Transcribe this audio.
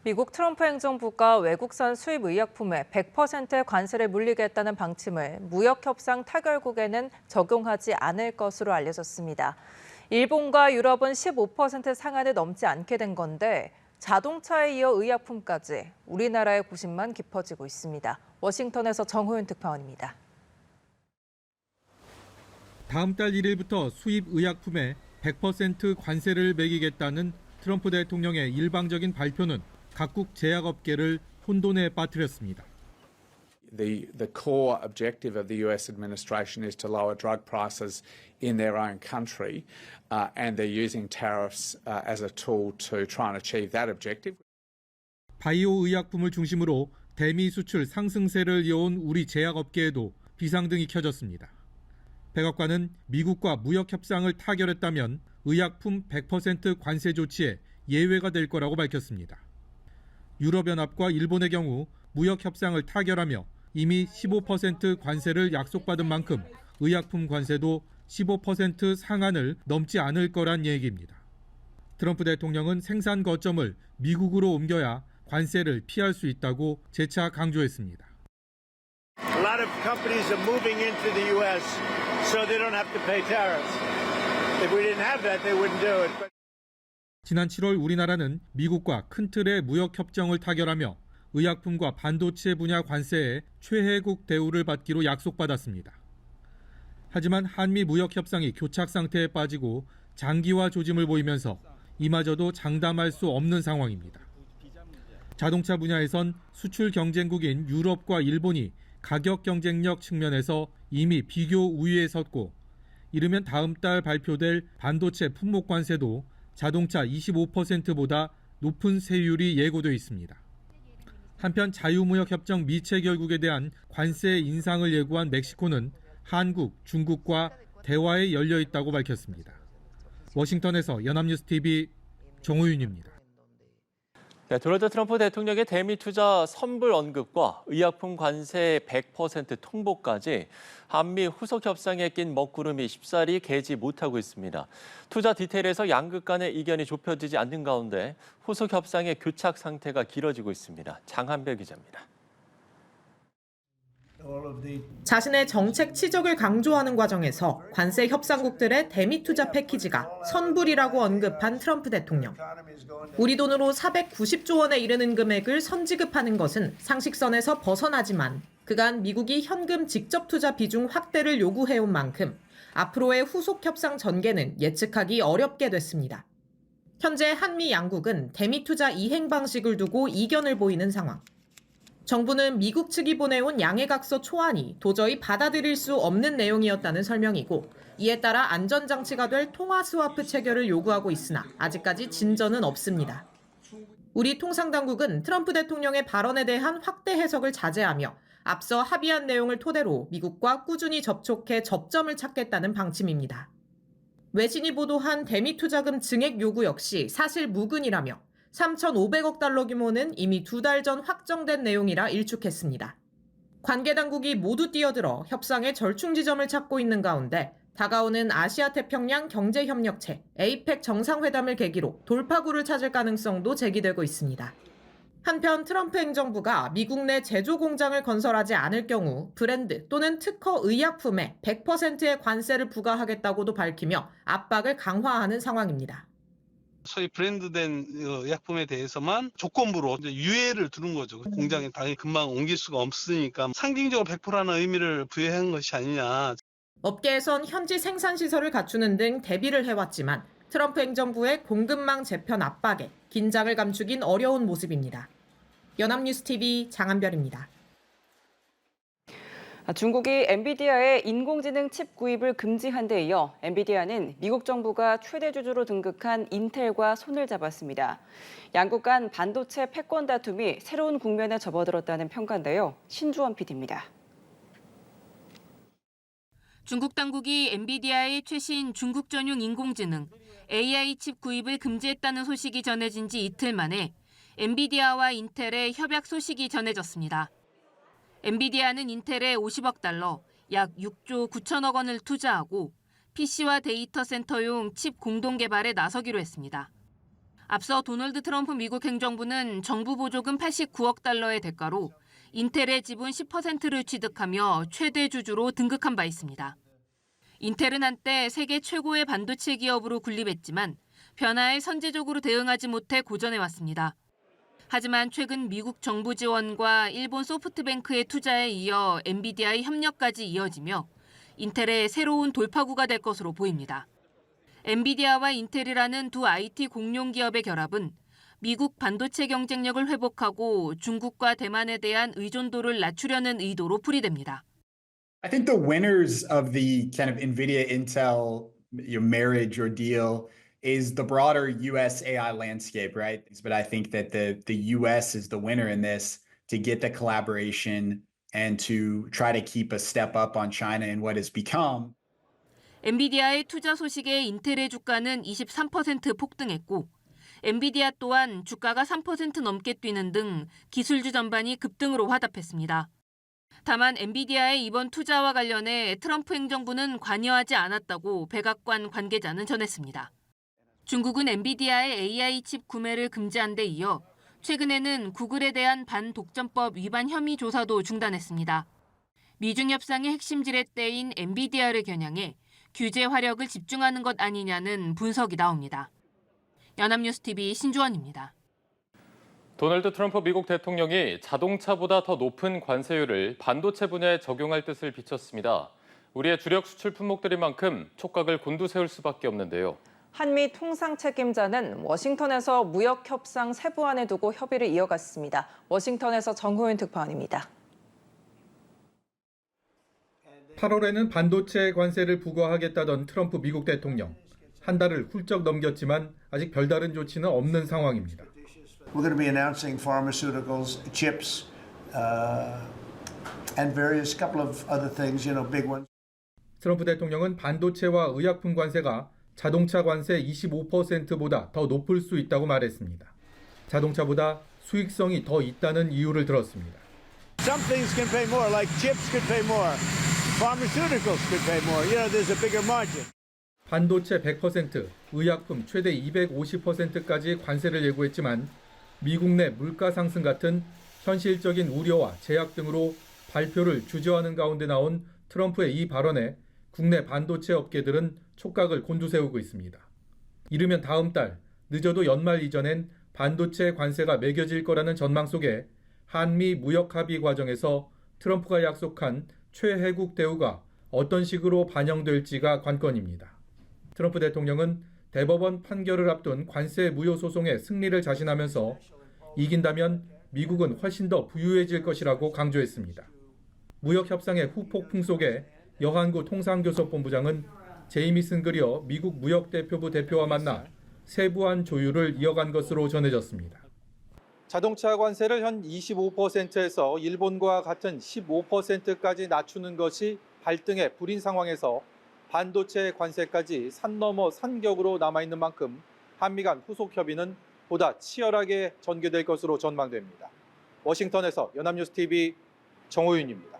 미국 트럼프 행정부가 외국산 수입 의약품에 100%의 관세를 물리겠다는 방침을 무역협상 타결국에는 적용하지 않을 것으로 알려졌습니다. 일본과 유럽은 15% 상한을 넘지 않게 된 건데 자동차에 이어 의약품까지 우리나라의 고심만 깊어지고 있습니다. 워싱턴에서 정호윤 특파원입니다. 다음 달 1일부터 수입 의약품에 100% 관세를 매기겠다는 트럼프 대통령의 일방적인 발표는 각국 제약업계를 혼돈에 빠뜨렸습니다. The core objective of the US administration is to lower drug prices in their own country, and they're using tariffs as a tool to try and achieve that objective. 바이오 의약품을 중심으로 대미 수출 상승세를 이어온 우리 제약업계에도 비상등이 켜졌습니다. 백악관은 미국과 무역 협상을 타결했다면 의약품 100% 관세 조치에 예외가 될 거라고 밝혔습니다. 유럽연합과 일본의 경우 무역 협상을 타결하며 이미 15% 관세를 약속받은 만큼 의약품 관세도 15% 상한을 넘지 않을 거란 얘기입니다. 트럼프 대통령은 생산 거점을 미국으로 옮겨야 관세를 피할 수 있다고 재차 강조했습니다. A lot of companies are moving into the US so they don't have to pay tariffs. If we didn't have that, they wouldn't do it. 지난 7월 우리나라는 미국과 큰 틀의 무역 협정을 타결하며 의약품과 반도체 분야 관세에 최혜국 대우를 받기로 약속받았습니다. 하지만 한미 무역 협상이 교착 상태에 빠지고 장기화 조짐을 보이면서 이마저도 장담할 수 없는 상황입니다. 자동차 분야에선 수출 경쟁국인 유럽과 일본이 가격 경쟁력 측면에서 이미 비교 우위에 섰고 이르면 다음 달 발표될 반도체 품목 관세도 자동차 25%보다 높은 세율이 예고돼 있습니다. 한편 자유무역협정 미체 결국에 대한 관세 인상을 예고한 멕시코는 한국, 중국과 대화에 열려 있다고 밝혔습니다. 워싱턴에서 연합뉴스TV 정호윤입니다. 네, 도널드 트럼프 대통령의 대미 투자 선불 언급과 의약품 관세 100% 통보까지 한미 후속 협상에 낀 먹구름이 쉽사리 개지 못하고 있습니다. 투자 디테일에서 양극 간의 이견이 좁혀지지 않는 가운데 후속 협상의 교착 상태가 길어지고 있습니다. 장한별 기자입니다. 자신의 정책 치적을 강조하는 과정에서 관세 협상국들의 대미 투자 패키지가 선불이라고 언급한 트럼프 대통령. 우리 돈으로 490조 원에 이르는 금액을 선지급하는 것은 상식선에서 벗어나지만 그간 미국이 현금 직접 투자 비중 확대를 요구해온 만큼 앞으로의 후속 협상 전개는 예측하기 어렵게 됐습니다. 현재 한미 양국은 대미 투자 이행 방식을 두고 이견을 보이는 상황. 정부는 미국 측이 보내온 양해각서 초안이 도저히 받아들일 수 없는 내용이었다는 설명이고 이에 따라 안전장치가 될 통화스와프 체결을 요구하고 있으나 아직까지 진전은 없습니다. 우리 통상당국은 트럼프 대통령의 발언에 대한 확대 해석을 자제하며 앞서 합의한 내용을 토대로 미국과 꾸준히 접촉해 접점을 찾겠다는 방침입니다. 외신이 보도한 대미 투자금 증액 요구 역시 사실 무근이라며 3,500억 달러 규모는 이미 2달 전 확정된 내용이라 일축했습니다. 관계 당국이 모두 뛰어들어 협상의 절충 지점을 찾고 있는 가운데 다가오는 아시아태평양 경제협력체 APEC 정상회담을 계기로 돌파구를 찾을 가능성도 제기되고 있습니다. 한편 트럼프 행정부가 미국 내 제조 공장을 건설하지 않을 경우 브랜드 또는 특허 의약품에 100%의 관세를 부과하겠다고도 밝히며 압박을 강화하는 상황입니다. 소위 브랜드된 의약품에 대해서만 조건부로 유예를 두는 거죠. 공장에 당연히 금방 옮길 수가 없으니까 상징적으로 100%라는 의미를 부여한 것이 아니냐. 업계에선 현지 생산시설을 갖추는 등 대비를 해왔지만 트럼프 행정부의 공급망 재편 압박에 긴장을 감추긴 어려운 모습입니다. 연합뉴스TV 장한별입니다. 중국이 엔비디아의 인공지능 칩 구입을 금지한 데 이어 엔비디아는 미국 정부가 최대 주주로 등극한 인텔과 손을 잡았습니다. 양국 간 반도체 패권 다툼이 새로운 국면에 접어들었다는 평가인데요. 신주원 PD입니다. 중국 당국이 엔비디아의 최신 중국 전용 인공지능 AI 칩 구입을 금지했다는 소식이 전해진 지 이틀 만에 엔비디아와 인텔의 협약 소식이 전해졌습니다. 엔비디아는 인텔에 50억 달러, 약 6조 9천억 원을 투자하고 PC와 데이터 센터용 칩 공동 개발에 나서기로 했습니다. 앞서 도널드 트럼프 미국 행정부는 정부 보조금 89억 달러의 대가로 인텔의 지분 10%를 취득하며 최대 주주로 등극한 바 있습니다. 인텔은 한때 세계 최고의 반도체 기업으로 군림했지만 변화에 선제적으로 대응하지 못해 고전해왔습니다. 하지만 최근 미국 정부 지원과 일본 소프트뱅크의 투자에 이어 엔비디아의 협력까지 이어지며 인텔의 새로운 돌파구가 될 것으로 보입니다. 엔비디아와 인텔이라는 두 IT 공룡 기업의 결합은 미국 반도체 경쟁력을 회복하고 중국과 대만에 대한 의존도를 낮추려는 의도로 풀이됩니다. I think the winners of the kind of NVIDIA Intel marriage or deal is the broader US AI landscape, right? But I think that the US is the winner in this to get the collaboration and to try to keep a step up on China in what has become. 엔비디아의 투자 소식에 인텔의 주가는 23% 폭등했고 엔비디아 또한 주가가 3% 넘게 뛰는 등 기술주 전반이 급등으로 화답했습니다. 다만 엔비디아의 이번 투자와 관련해 트럼프 행정부는 관여하지 않았다고 백악관 관계자는 전했습니다. 중국은 엔비디아의 AI 칩 구매를 금지한 데 이어 최근에는 구글에 대한 반독점법 위반 혐의 조사도 중단했습니다. 미중 협상의 핵심 지렛대인 엔비디아를 겨냥해 규제 화력을 집중하는 것 아니냐는 분석이 나옵니다. 연합뉴스TV 신주원입니다. 도널드 트럼프 미국 대통령이 자동차보다 더 높은 관세율을 반도체 분야에 적용할 뜻을 비쳤습니다. 우리의 주력 수출 품목들인 만큼 촉각을 곤두세울 수밖에 없는데요. 한미 통상 책임자는 워싱턴에서 무역 협상 세부안에 두고 협의를 이어갔습니다. 워싱턴에서 정호윤 특파원입니다. 8월에는 반도체 관세를 부과하겠다던 트럼프 미국 대통령. 한 달을 훌쩍 넘겼지만 아직 별다른 조치는 없는 상황입니다. We're going to be announcing pharmaceuticals, chips, and various couple of other things, big ones. 트럼프 대통령은 반도체와 의약품 관세가 자동차 관세 25%보다 더 높을 수 있다고 말했습니다. 자동차보다 수익성이 더 있다는 이유를 들었습니다. Some things can pay more, like chips could pay more. Pharmaceuticals could pay more. There's a bigger margin. 반도체 100%, 의약품 최대 250%까지 관세를 예고했지만 미국 내 물가 상승 같은 현실적인 우려와 제약 등으로 발표를 주저하는 가운데 나온 트럼프의 이 발언에 국내 반도체 업계들은 촉각을 곤두세우고 있습니다. 이르면 다음 달, 늦어도 연말 이전엔 반도체 관세가 매겨질 거라는 전망 속에 한미 무역 합의 과정에서 트럼프가 약속한 최혜국 대우가 어떤 식으로 반영될지가 관건입니다. 트럼프 대통령은 대법원 판결을 앞둔 관세 무효 소송의 승리를 자신하면서 이긴다면 미국은 훨씬 더 부유해질 것이라고 강조했습니다. 무역 협상의 후폭풍 속에 여한구 통상교섭본부장은 제이미슨 그리어 미국 무역대표부 대표와 만나 세부안 조율을 이어간 것으로 전해졌습니다. 자동차 관세를 현 25%에서 일본과 같은 15%까지 낮추는 것이 발등에 불인 상황에서 반도체 관세까지 산 넘어 산격으로 남아있는 만큼 한미 간 후속 협의는 보다 치열하게 전개될 것으로 전망됩니다. 워싱턴에서 연합뉴스TV 정호윤입니다.